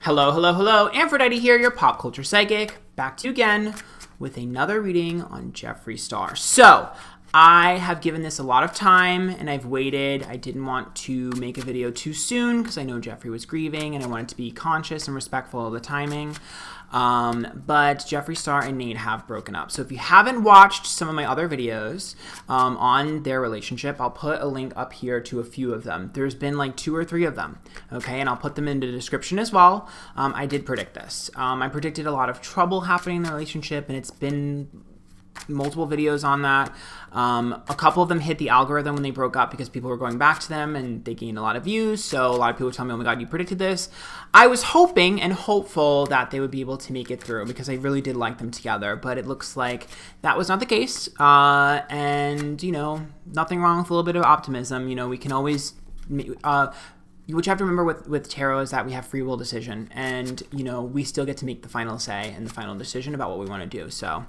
Hello, hello, hello. Antphrodite here, your pop culture psychic. Back to you again with another reading on Jeffree Star. So, I have given this a lot of time and I've waited. I didn't want to make a video too soon because I know Jeffree was grieving and I wanted to be conscious and respectful of the timing. But Jeffree Star and Nate have broken up. So if you haven't watched some of my other videos on their relationship, I'll put a link up here to a few of them. There's been like 2 or 3 of them, okay? And I'll put them in the description as well. I did predict this. I predicted a lot of trouble happening in the relationship, and it's been multiple videos on that. A couple of them hit the algorithm when they broke up because people were going back to them and they gained a lot of views. So a lot of people tell me, oh my God, you predicted this. I was hoping and hopeful that they would be able to make it through because I really did like them together, but it looks like that was not the case. And you know, nothing wrong with a little bit of optimism. You know, we can always, what you have to remember with tarot is that we have free will decision, and you know, we still get to make the final say and the final decision about what we want to do. So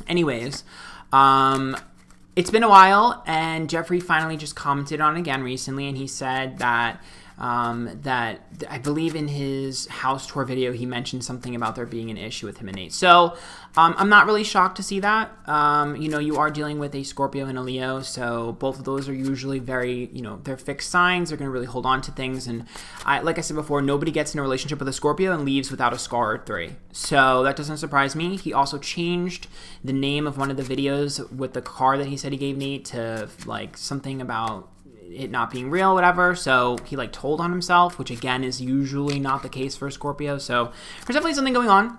anyways, it's been a while, and Jeffree finally just commented on it again recently, and he said that that I believe in his house tour video he mentioned something about there being an issue with him and Nate. So I'm not really shocked to see that. You know, you are dealing with a Scorpio and a Leo, so both of those are usually very, you know, they're fixed signs. They're going to really hold on to things, and like I said before, nobody gets in a relationship with a Scorpio and leaves without a scar or 3. So that doesn't surprise me. He also changed the name of one of the videos with the car that he said he gave Nate to like something about it not being real, whatever. So he like told on himself, which again is usually not the case for a Scorpio. So there's definitely something going on.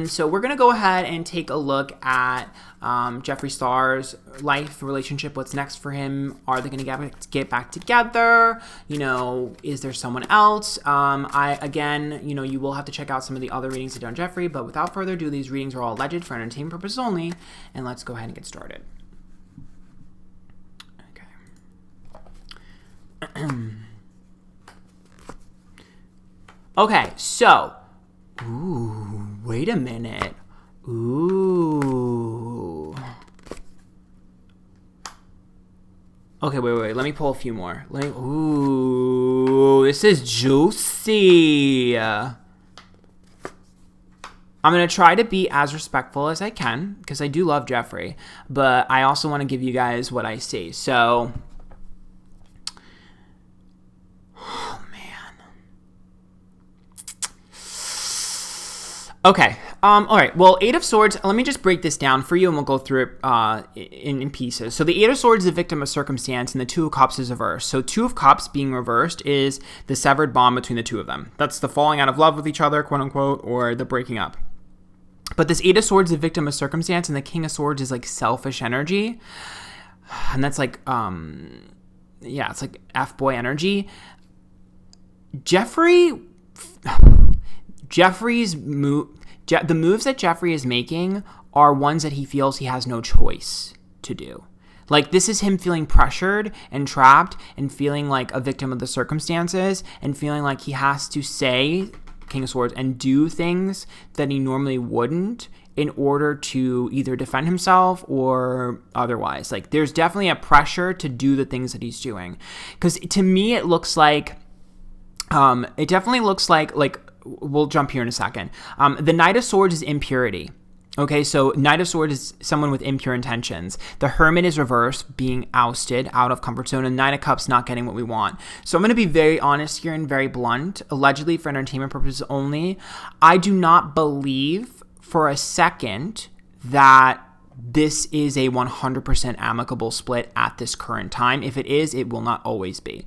So we're gonna go ahead and take a look at Jeffree Star's life, relationship, what's next for him. Are they gonna get back together? You know, is there someone else? Again, you know, you will have to check out some of the other readings I've done Jeffree, but without further ado, these readings are all alleged for entertainment purposes only, and let's go ahead and get started. Okay, so, ooh, wait a minute. Ooh. Okay, wait, let me pull a few more. Ooh, this is juicy. I'm going to try to be as respectful as I can, because I do love Jeffree, but I also want to give you guys what I see. So, okay, all right, well, 8 of Swords, let me just break this down for you and we'll go through it in pieces. So the 8 of Swords is a victim of circumstance and the 2 of Cups is reversed. So 2 of Cups being reversed is the severed bond between the 2 of them. That's the falling out of love with each other, quote unquote, or the breaking up. But this 8 of Swords is a victim of circumstance, and the King of Swords is like selfish energy. And that's like, yeah, it's like F-boy energy. Jeffree's the moves that Jeffree is making are ones that he feels he has no choice to do. Like, this is him feeling pressured and trapped and feeling like a victim of the circumstances and feeling like he has to say, King of Swords, and do things that he normally wouldn't in order to either defend himself or otherwise. Like, there's definitely a pressure to do the things that he's doing. Because to me, it looks like, it definitely looks like we'll jump here in a second. The Knight of Swords is impurity. Okay, so Knight of Swords is someone with impure intentions. The Hermit is reversed, being ousted out of comfort zone, and Knight of Cups not getting what we want. So I'm going to be very honest here and very blunt. Allegedly for entertainment purposes only, I do not believe for a second that this is a 100% amicable split at this current time. If it is, it will not always be.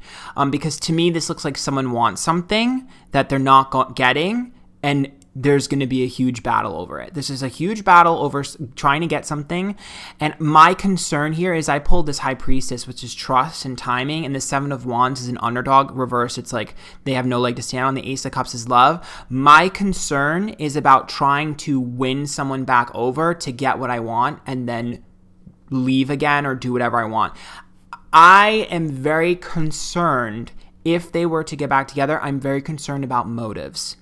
Because to me, this looks like someone wants something that they're not getting, and there's going to be a huge battle over it. This is a huge battle over trying to get something. And my concern here is I pulled this High Priestess, which is trust and timing, and the 7 of Wands is an underdog reverse. It's like they have no leg to stand on. The Ace of Cups is love. My concern is about trying to win someone back over to get what I want and then leave again or do whatever I want. I am very concerned if they were to get back together. I'm very concerned about motives.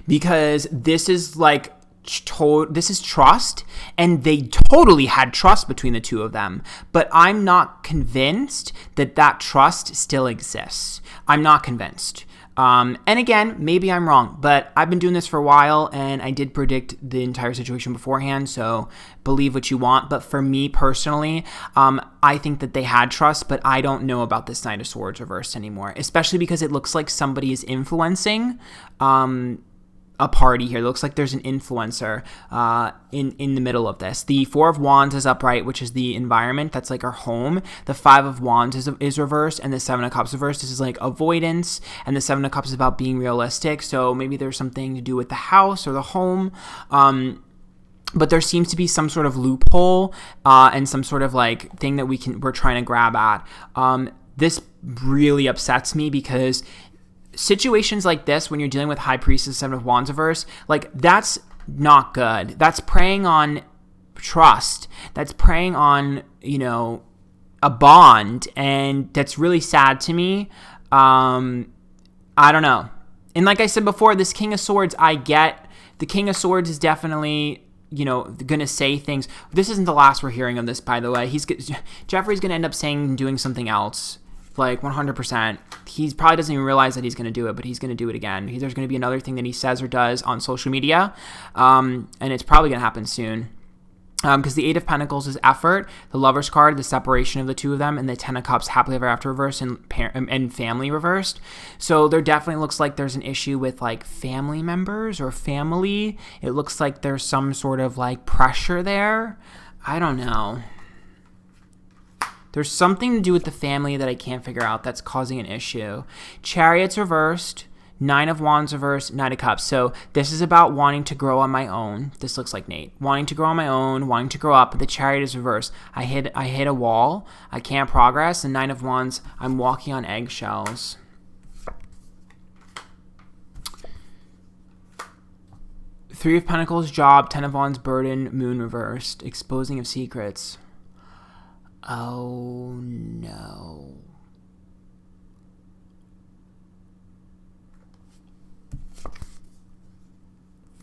Because this is like this is trust, and they totally had trust between the two of them. But I'm not convinced that that trust still exists. I'm not convinced. And again, maybe I'm wrong, but I've been doing this for a while and I did predict the entire situation beforehand, so believe what you want. But for me personally, I think that they had trust, but I don't know about this Knight of Swords reversed anymore, especially because it looks like somebody is influencing a party here. It looks like there's an influencer in the middle of this. The Four of Wands is upright, which is the environment. That's like our home. The Five of Wands is reversed, and the Seven of Cups reversed. This is like avoidance, and the Seven of Cups is about being realistic. So maybe there's something to do with the house or the home. But there seems to be some sort of loophole and some sort of like thing that we're trying to grab at. This really upsets me because situations like this, when you're dealing with High Priestess, Seven of Wands reverse, like that's not good. That's preying on trust. That's preying on, a bond. And that's really sad to me. I don't know. And like I said before, this King of Swords, I get. The King of Swords is definitely, going to say things. This isn't the last we're hearing of this, by the way. Jeffree's going to end up saying and doing something else. Like 100%. He probably doesn't even realize that he's going to do it, but he's going to do it again. There's going to be another thing that he says or does on social media, and it's probably going to happen soon. Because the Eight of Pentacles is effort, the Lover's card, the separation of the two of them, and the Ten of Cups, happily ever after reversed, and family reversed. So there definitely looks like there's an issue with like family members or family. It looks like there's some sort of like pressure there. I don't know. There's something to do with the family that I can't figure out that's causing an issue. Chariot's reversed, Nine of Wands reversed, Knight of Cups. So this is about wanting to grow on my own. This looks like Nate. Wanting to grow on my own, wanting to grow up, but the Chariot is reversed. I hit a wall. I can't progress. And Nine of Wands, I'm walking on eggshells. Three of Pentacles, job, Ten of Wands, burden, Moon reversed, exposing of secrets. Oh, no.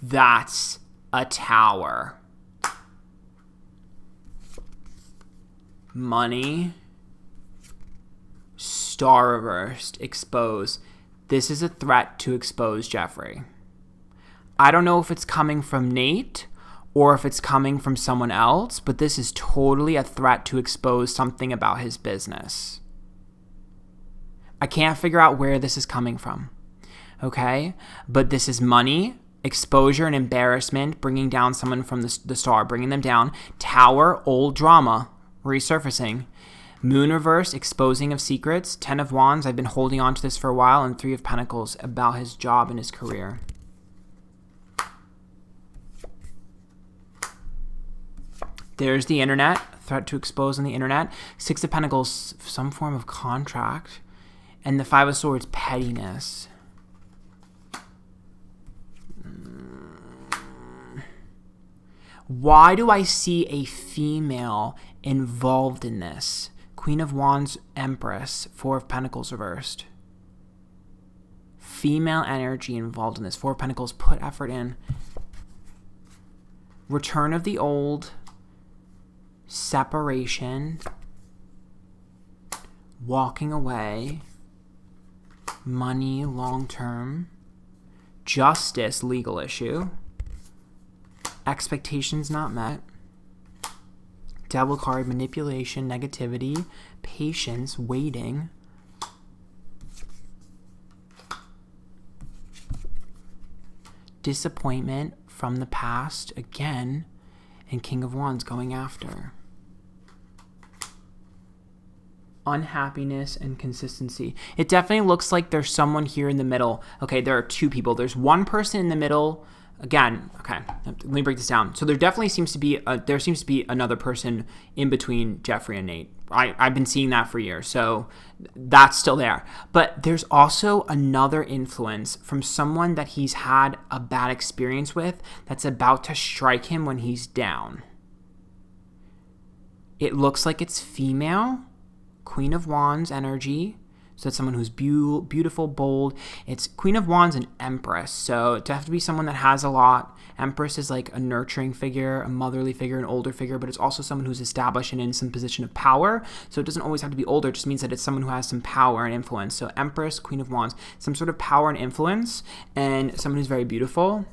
That's a Tower. Money. Star reversed. Expose. This is a threat to expose Jeffree. I don't know if it's coming from Nate or if it's coming from someone else, but this is totally a threat to expose something about his business. I can't figure out where this is coming from, okay? But this is money, exposure, and embarrassment, bringing down someone from the star, bringing them down. Tower, old drama, resurfacing. Moon reverse, exposing of secrets. Ten of Wands, I've been holding on to this for a while. And Three of Pentacles, about his job and his career. There's the internet, threat to expose on the internet. Six of Pentacles, some form of contract. And the Five of Swords, pettiness. Why do I see a female involved in this? Queen of Wands, Empress, Four of Pentacles reversed. Female energy involved in this. Four of Pentacles, put effort in. Return of the old. Separation, walking away, money long-term, justice, legal issue, expectations not met, Devil card, manipulation, negativity, patience, waiting, disappointment from the past again, and King of Wands going after. Unhappiness and consistency. It definitely looks like there's someone here in the middle. Okay, there are two people. There's one person in the middle. Again, okay, let me break this down. So there definitely seems to be another person in between Jeffree and Nate. I've been seeing that for years, so that's still there. But there's also another influence from someone that he's had a bad experience with that's about to strike him when he's down. It looks like it's female, Queen of Wands energy, So it's someone who's beautiful, bold. It's Queen of Wands and Empress. So it have to be someone that has a lot. Empress is like a nurturing figure, a motherly figure, an older figure, but it's also someone who's established and in some position of power. So it doesn't always have to be older. It just means that it's someone who has some power and influence. So Empress, Queen of Wands, some sort of power and influence, and someone who's very beautiful.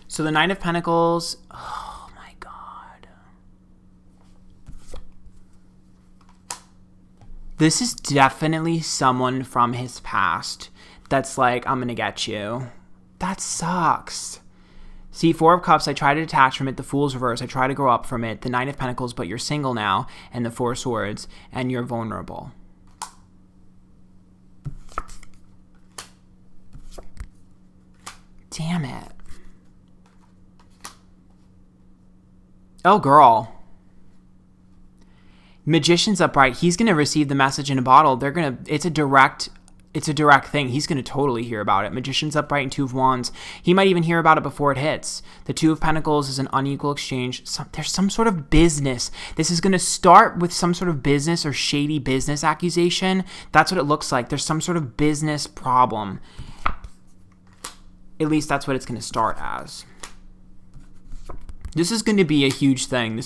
So the Knight of Pentacles, oh my God. This is definitely someone from his past that's like, I'm going to get you. That sucks. See, Four of Cups, I try to detach from it. The Fool's reverse, I try to grow up from it. The Nine of Pentacles, but you're single now. And the Four of Swords, and you're vulnerable. Damn it. Oh, girl. Magician's upright. He's going to receive the message in a bottle. It's a direct thing. He's going to totally hear about it. Magician's upright and Two of Wands. He might even hear about it before it hits. The Two of Pentacles is an unequal exchange. There's some sort of business. This is going to start with some sort of business or shady business accusation. That's what it looks like. There's some sort of business problem. At least that's what it's going to start as. This is going to be a huge thing.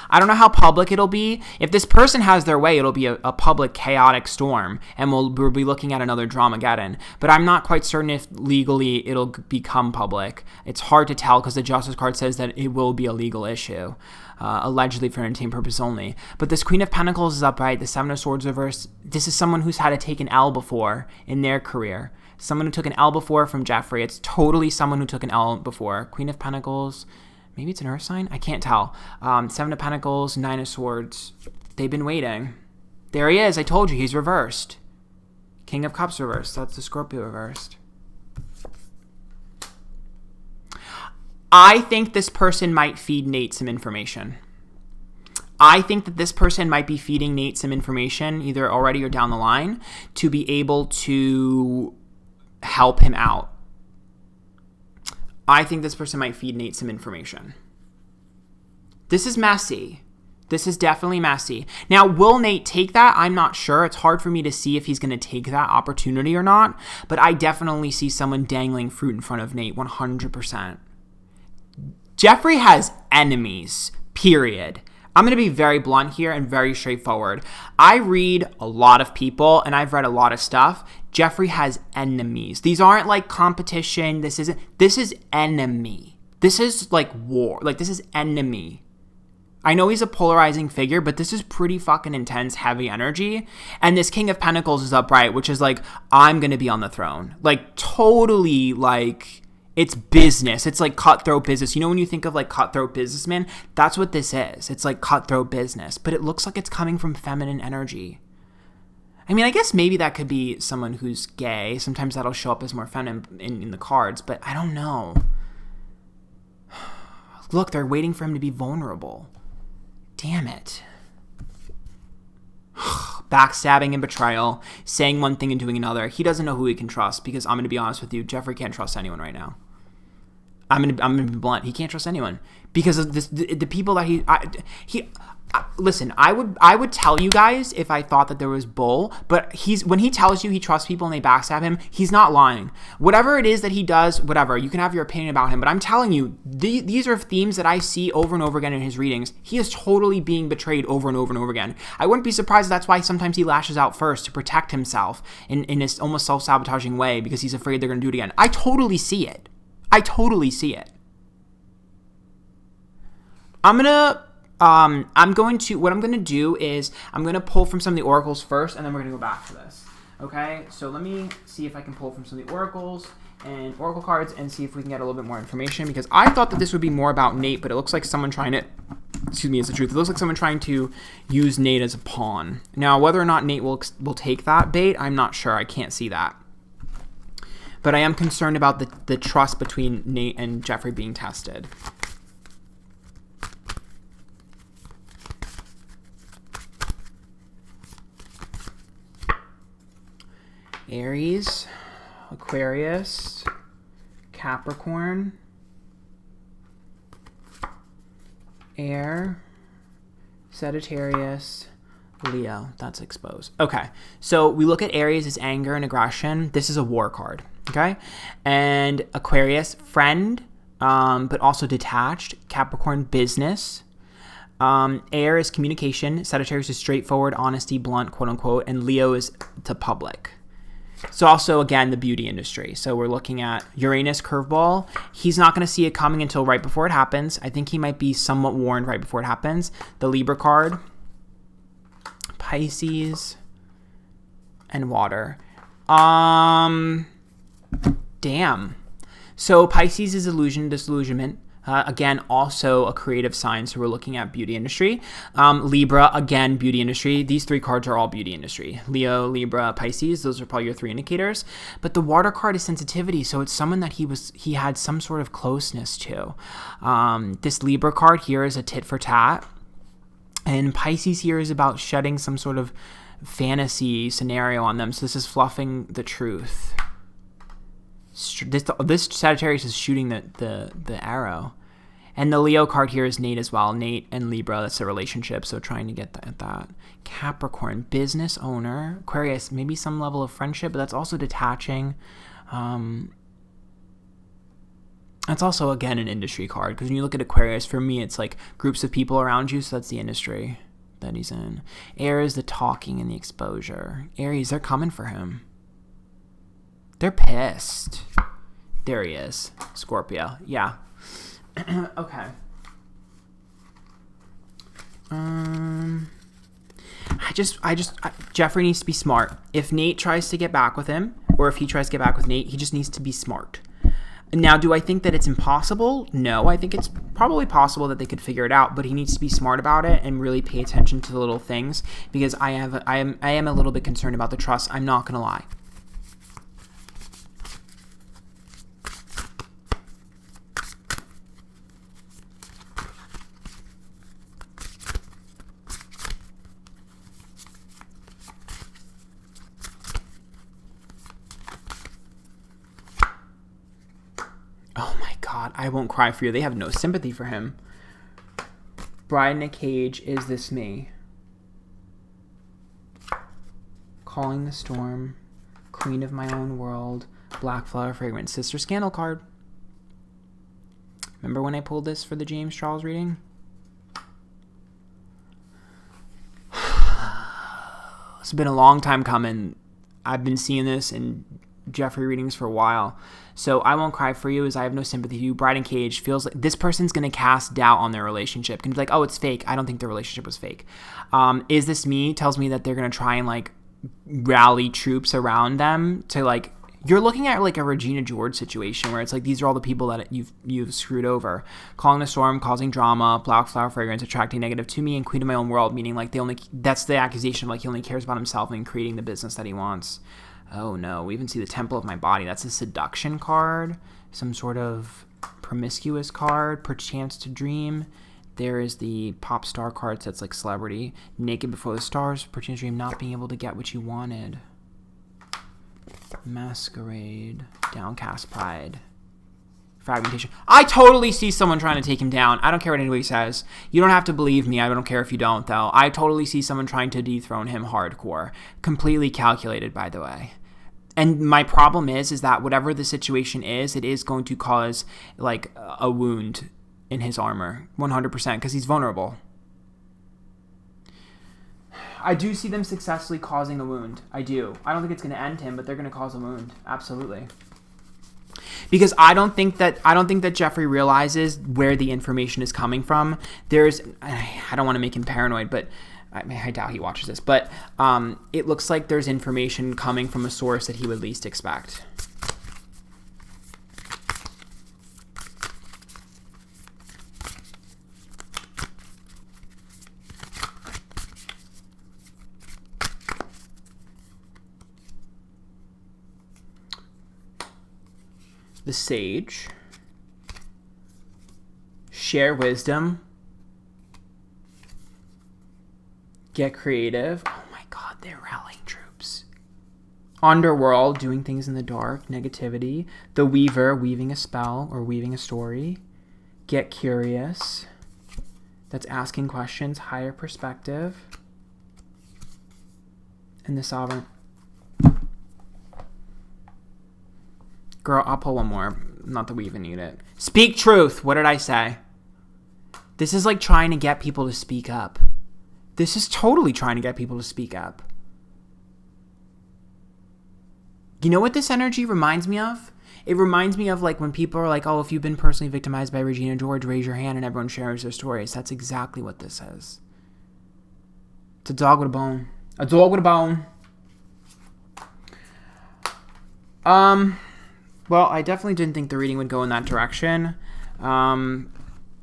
I don't know how public it'll be. If this person has their way, it'll be a public, chaotic storm, and we'll be looking at another Dramageddon. But I'm not quite certain if legally it'll become public. It's hard to tell because the Justice card says that it will be a legal issue, allegedly for entertainment purpose only. But this Queen of Pentacles is upright. The Seven of Swords reversed. This is someone who's had to take an L before in their career. Someone who took an L before from Jeffree. It's totally someone who took an L before. Queen of Pentacles. Maybe it's an earth sign? I can't tell. Seven of Pentacles, Nine of Swords. They've been waiting. There he is. I told you. He's reversed. King of Cups reversed. That's the Scorpio reversed. I think this person might feed Nate some information. I think that this person might be feeding Nate some information, either already or down the line, to be able to help him out. I think this person might feed Nate some information. This is messy. This is definitely messy. Now, will Nate take that? I'm not sure. It's hard for me to see if he's going to take that opportunity or not, but I definitely see someone dangling fruit in front of Nate 100%. Jeffree has enemies, period. I'm going to be very blunt here and very straightforward. I read a lot of people and I've read a lot of stuff. Jeffree has enemies. These aren't like competition. This is enemy. This is like war. Like this is enemy. I know he's a polarizing figure, but this is pretty fucking intense, heavy energy. And this King of Pentacles is upright, which is like, I'm going to be on the throne. Like totally like... It's business. It's like cutthroat business. You know when you think of like cutthroat businessman? That's what this is. It's like cutthroat business. But it looks like it's coming from feminine energy. I mean, I guess maybe that could be someone who's gay. Sometimes that'll show up as more feminine in the cards. But I don't know. Look, they're waiting for him to be vulnerable. Damn it. Backstabbing and betrayal. Saying one thing and doing another. He doesn't know who he can trust. Because I'm going to be honest with you. Jeffree can't trust anyone right now. I'm gonna be blunt. He can't trust anyone because of this. The people that listen. I would tell you guys if I thought that there was bull, but when he tells you he trusts people and they backstab him, he's not lying. Whatever it is that he does, whatever, you can have your opinion about him, but I'm telling you, these are themes that I see over and over again in his readings. He is totally being betrayed over and over and over again. I wouldn't be surprised if that's why sometimes he lashes out first to protect himself in this almost self-sabotaging way because he's afraid they're gonna do it again. I totally see it. What I'm going to do is I'm going to pull from some of the oracles first, and then we're going to go back to this. Okay, so let me see if I can pull from some of the oracles and oracle cards and see if we can get a little bit more information, because I thought that this would be more about Nate, but it looks like someone trying to, excuse me, it's the truth. It looks like someone trying to use Nate as a pawn. Now, whether or not Nate will take that bait, I'm not sure. I can't see that. But I am concerned about the trust between Nate and Jeffree being tested. Aries, Aquarius, Capricorn, Air, Sagittarius, Leo. That's exposed. Okay. So we look at Aries as anger and aggression. This is a war card. Okay. And Aquarius, friend, but also detached. Capricorn, business. Air is communication. Sagittarius is straightforward, honesty, blunt, quote unquote. And Leo is to public. So also, again, the beauty industry. So we're looking at Uranus curveball. He's not going to see it coming until right before it happens. I think he might be somewhat warned right before it happens. The Libra card, Pisces, and water. Damn. So Pisces is illusion, disillusionment. Again, also a creative sign, so we're looking at beauty industry. Libra, again, beauty industry. These three cards are all beauty industry. Leo, Libra, Pisces, those are probably your three indicators. But the water card is sensitivity, so it's someone that he had some sort of closeness to. This Libra card here is a tit for tat. And Pisces here is about shedding some sort of fantasy scenario on them. So this is fluffing the truth. This Sagittarius is shooting the arrow. And the Leo card here is Nate as well. Nate and Libra, that's a relationship, so trying to get at that. Capricorn, business owner. Aquarius, maybe some level of friendship, but that's also detaching. That's also, again, an industry card, because when you look at Aquarius, for me, it's like groups of people around you, so that's the industry that he's in. Air is the talking and the exposure. Aries, they're coming for him. They're pissed. There he is. Scorpio. Yeah. Okay. Jeffree needs to be smart. If Nate tries to get back with him, or if he tries to get back with Nate, he just needs to be smart. Now, do I think that it's impossible? No, I think it's probably possible that they could figure it out, but he needs to be smart about it and really pay attention to the little things, because I am a little bit concerned about the trust. I'm not going to lie. Oh my God, I won't cry for you. They have no sympathy for him. Bride in a cage, is this me? Calling the storm, queen of my own world, black flower fragrance, sister scandal card. Remember when I pulled this for the James Charles reading? It's been a long time coming. I've been seeing this in Jeffree readings for a while. So I won't cry for you, as I have no sympathy for you. Bride in cage feels like this person's going to cast doubt on their relationship. Can be like, oh, it's fake. I don't think their relationship was fake. Is this me? Tells me that they're going to try and like rally troops around them to like, you're looking at like a Regina George situation where it's like, these are all the people that you've screwed over. Calling a storm, causing drama, black flower fragrance, attracting negative to me, and queen of my own world, meaning like that's the accusation of like he only cares about himself and creating the business that he wants. Oh no, we even see the temple of my body. That's a seduction card, some sort of promiscuous card, perchance to dream. There is the pop star card, so that's like celebrity. Naked before the stars, perchance to dream, not being able to get what you wanted. Masquerade, downcast pride, fragmentation. I totally see someone trying to take him down. I don't care what anybody says. You don't have to believe me. I don't care if you don't, though. I totally see someone trying to dethrone him hardcore. Completely calculated, by the way. And my problem is that whatever the situation is, it is going to cause like a wound in his armor, 100%, because he's vulnerable. I do see them successfully causing a wound. I do. I don't think it's going to end him, but they're going to cause a wound. Absolutely. Because I don't think that Jeffree realizes where the information is coming from. I don't want to make him paranoid, but I doubt he watches this, but it looks like there's information coming from a source that he would least expect. The Sage. Share wisdom. Get creative. Oh my God, they're rallying troops. Underworld, doing things in the dark. Negativity. The Weaver, weaving a spell or weaving a story. Get curious. that's asking questions, higher perspective, and the Sovereign. Girl, I'll pull one more. Not that we even need it. Speak truth. What did I say? This is like trying to get people to speak up. This is totally trying to get people to speak up. You know what this energy reminds me of? It reminds me of like when people are like, oh, if you've been personally victimized by Regina George, raise your hand, and everyone shares their stories. That's exactly what this is. It's a dog with a bone. A dog with a bone. Well, I definitely didn't think the reading would go in that direction. I'm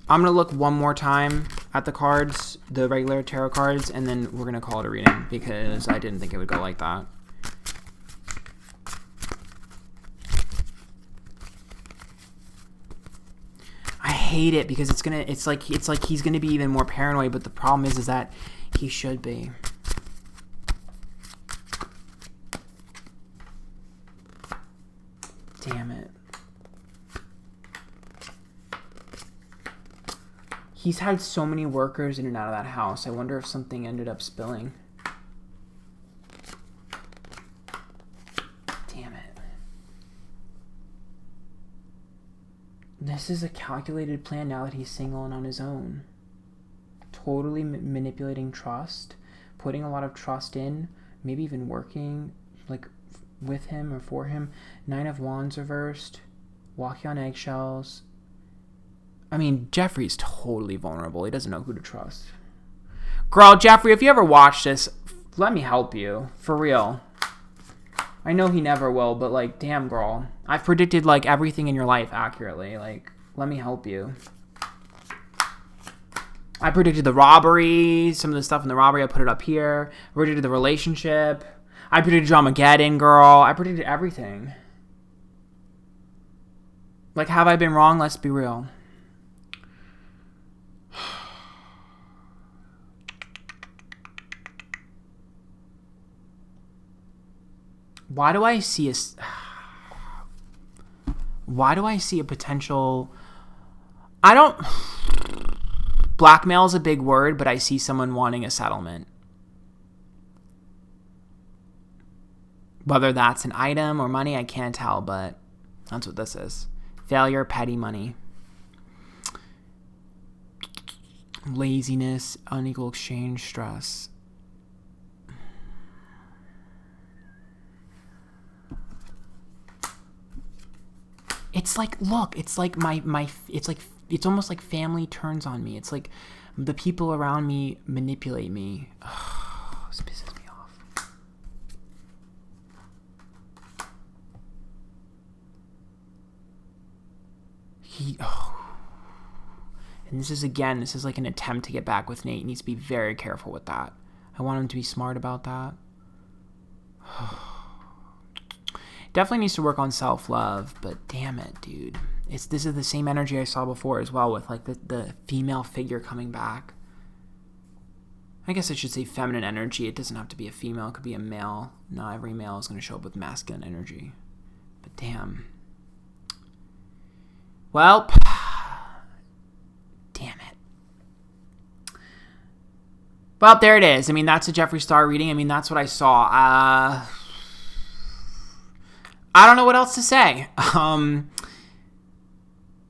going to look one more time at the cards, the regular tarot cards, and then we're going to call it a reading because I didn't think it would go like that. I hate it because it's like he's gonna be even more paranoid, but the problem is that he should be. Damn it. He's had so many workers in and out of that house. I wonder if something ended up spilling. Damn it. This is a calculated plan now that he's single and on his own. Totally manipulating trust. Putting a lot of trust in. Maybe even working like with him or for him. 9 of Wands reversed. Walking on eggshells. I mean, Jeffree's totally vulnerable. He doesn't know who to trust. Girl, Jeffree, if you ever watch this, let me help you. For real. I know he never will, but like, damn, girl. I've predicted like everything in your life accurately. Like, let me help you. I predicted the robbery. Some of the stuff in the robbery, I put it up here. I predicted the relationship. I predicted Dramageddon, girl. I predicted everything. Like, have I been wrong? Let's be real. Why do I see a potential... Blackmail is a big word, but I see someone wanting a settlement. Whether that's an item or money, I can't tell, but that's what this is. Failure, petty money. Laziness, unequal exchange, stress. It's like, look, it's like it's almost like family turns on me. It's like the people around me manipulate me. Oh, this pisses me off. And this is like an attempt to get back with Nate. He needs to be very careful with that. I want him to be smart about that. Definitely needs to work on self-love, but damn it, dude. This is the same energy I saw before as well with like the female figure coming back. I guess I should say feminine energy. It doesn't have to be a female. It could be a male. Not every male is going to show up with masculine energy. But damn. Well, damn it. Well, there it is. I mean, that's a Jeffree Star reading. I mean, that's what I saw. I don't know what else to say.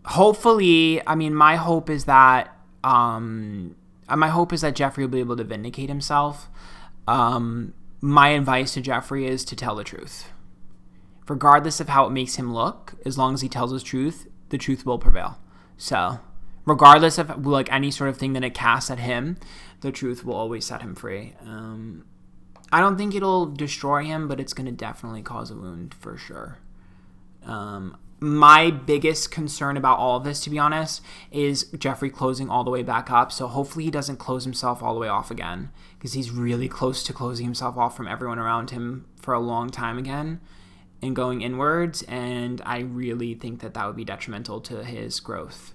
Hopefully, I mean, my hope is that Jeffree will be able to vindicate himself. My advice to Jeffree is to tell the truth. Regardless of how it makes him look, as long as he tells the truth will prevail. So, regardless of like any sort of thing that it casts at him, the truth will always set him free. I don't think it'll destroy him, but it's going to definitely cause a wound for sure. My biggest concern about all of this, to be honest, is Jeffree closing all the way back up. So hopefully he doesn't close himself all the way off again, because he's really close to closing himself off from everyone around him for a long time again and going inwards. And I really think that would be detrimental to his growth.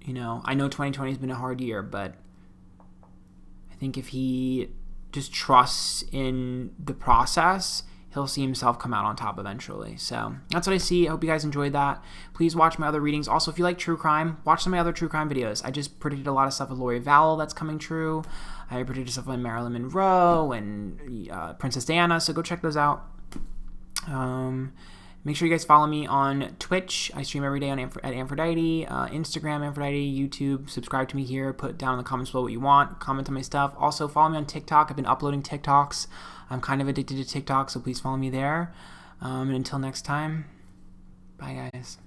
You know, I know 2020 has been a hard year, but I think if he just trusts in the process, he'll see himself come out on top eventually. So that's what I see. I hope you guys enjoyed that. Please watch my other readings. Also, if you like true crime, watch some of my other true crime videos. I just predicted a lot of stuff with Lori Vallow that's coming true. I predicted stuff with Marilyn Monroe and Princess Diana, so go check those out. Make sure you guys follow me on Twitch. I stream every day at Antphrodite, Instagram, Antphrodite, YouTube. Subscribe to me here. Put down in the comments below what you want. Comment on my stuff. Also, follow me on TikTok. I've been uploading TikToks. I'm kind of addicted to TikTok, so please follow me there. And until next time, bye, guys.